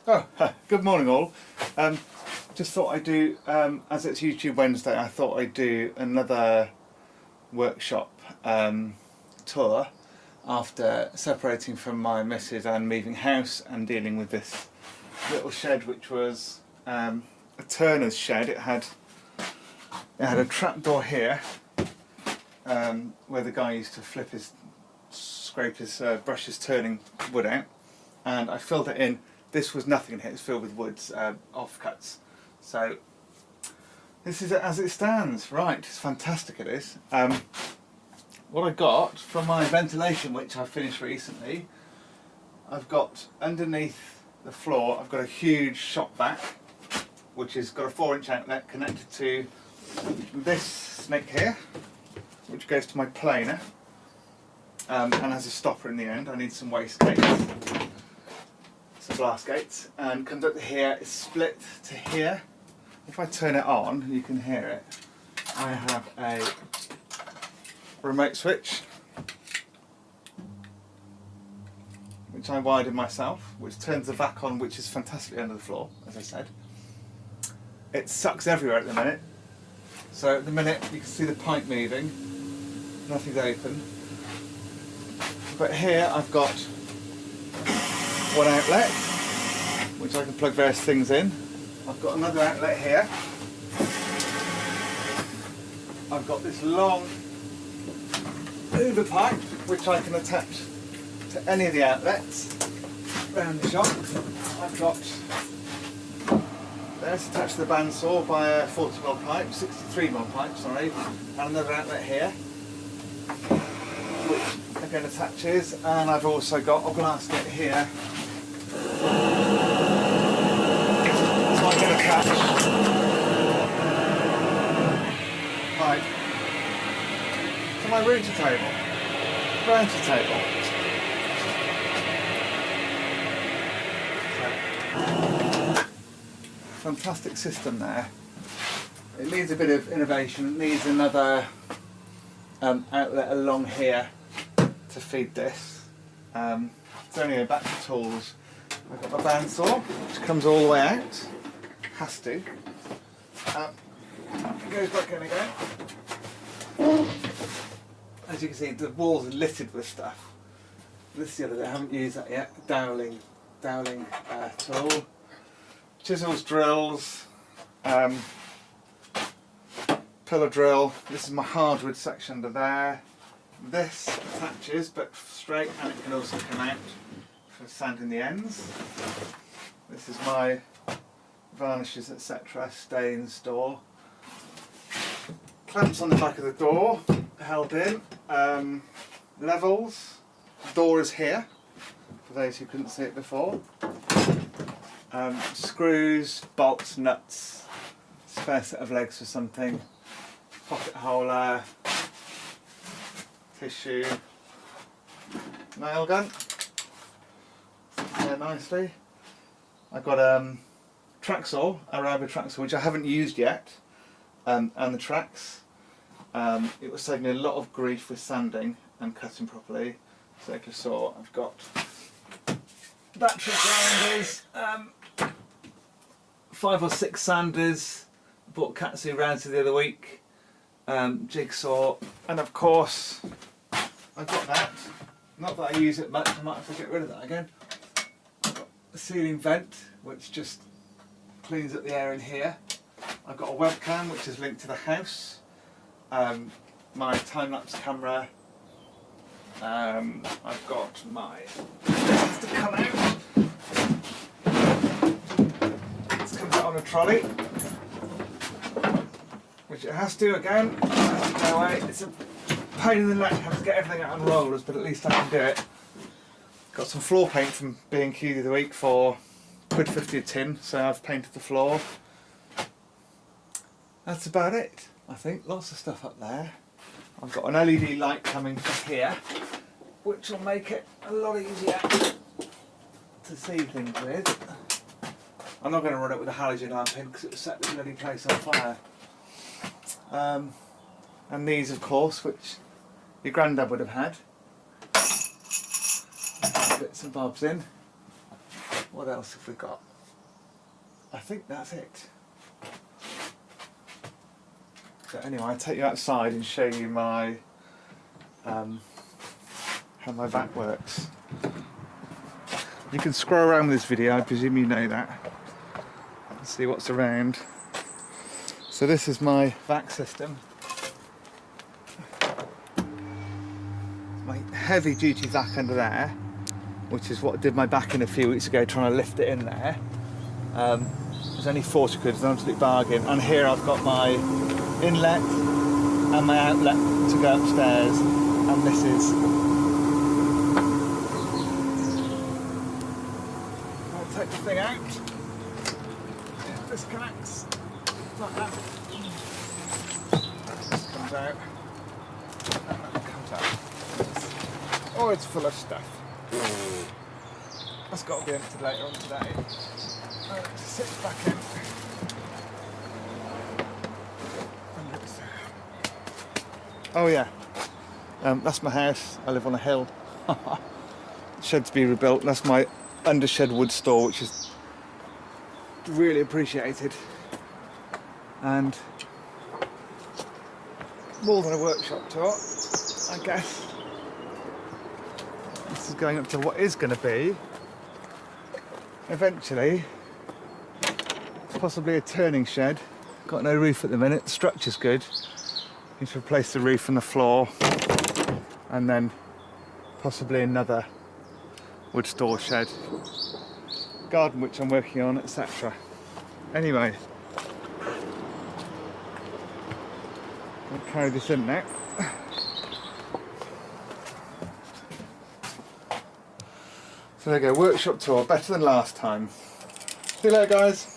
Oh, good morning all. Just thought I'd do, as it's YouTube Wednesday, I thought I'd do another workshop tour after separating from my missus and moving house and dealing with this little shed, which was a turner's shed. It had a trapdoor here where the guy used to scrape his brushes turning wood out, and I filled it in. This was nothing in here, it's filled with woods, offcuts. So this is it as it stands. Right, it's fantastic, it is. What I got from my ventilation, which I finished recently, I've got underneath the floor, I've got a huge shop vac, which has got a 4-inch outlet connected to this snake here, which goes to my planer, and has a stopper in the end. I need some waste gates. Some blast gates, and comes up to here, it's split to here. If I turn it on, you can hear it. I have a remote switch, which I wired myself, which turns the vac on, which is fantastically under the floor, as I said. It sucks everywhere at the minute. So at the minute, you can see the pipe moving, nothing's open. But here I've got one outlet, which I can plug various things in. I've got another outlet here. I've got this long Hoover pipe, which I can attach to any of the outlets around the shop. I've got there's attached to the bandsaw by a 40mm pipe, 63mm pipe, sorry, and another outlet here, which again attaches, and I've also got a gasket here. So I can attach pipe to my router table. So, fantastic system there. It needs a bit of innovation. It needs another outlet along here to feed this. It's only a batch of tools. I've got my bandsaw, which comes all the way out. Has to. It goes back in again. As you can see, the walls are littered with stuff. This is the other bit, I haven't used that yet. Doweling tool. Chisels, drills, pillar drill. This is my hardwood section under there. This attaches, but straight, and it can also come out for sanding the ends. This is my varnishes, etc. stains door. Clamps on the back of the door, held in. Levels. The door is here, for those who couldn't see it before. Screws, bolts, nuts, spare set of legs for something, pocket holder, tissue, nail gun. There nicely. I've got a tracksaw, a Arabic tracksaw, which I haven't used yet, and the tracks. It was saving me a lot of grief with sanding and cutting properly. Circular saw. I've got battery grinders, 5 or 6 sanders. Bought Katsu rounds the other week. Jigsaw, and of course I've got that. Not that I use it much. I might have to get rid of that again. I've got a ceiling vent, which just cleans up the air in here. I've got a webcam, which is linked to the house. My time-lapse camera. I've got my. This has to come out. This comes out on a trolley, which it has to again. It has to go away. It's a pain in the neck having to get everything out on rollers, but at least I can do it. Got some floor paint from B&Q the other week for £1.50 a tin, so I've painted the floor. That's about it, I think. Lots of stuff up there. I've got an LED light coming from here, which will make it a lot easier to see things with. I'm not going to run it with a halogen lamp in because it will set the bloody place on fire. And these, of course, which your granddad would have had. Bits and bobs in. What else have we got? I think that's it. So anyway, I'll take you outside and show you my how my vac works. You can scroll around with this video, I presume you know that. Let's see what's around. So this is my vac system. My heavy duty vac under there, which is what did my back in a few weeks ago, trying to lift it in there. It's only 40 quid, it's an absolute bargain. And here I've got my inlet and my outlet to go upstairs, and this is. I'll take the thing out. This connects like that. This comes out. And that comes out. Oh, it's full of stuff. That's got to be emptied later on today. It sits back in. Oh yeah, that's my house. I live on a hill. Shed to be rebuilt. That's my undershed wood store, which is really appreciated, and more than a workshop tour, I guess. This is going up to what is going to be eventually possibly a turning shed. Got no roof at the minute. The structure's good. Need to replace the roof and the floor, and then possibly another wood store shed, garden which I'm working on, etc. Anyway, I'll carry this in now. So there you go, workshop tour, better than last time. See you later, guys.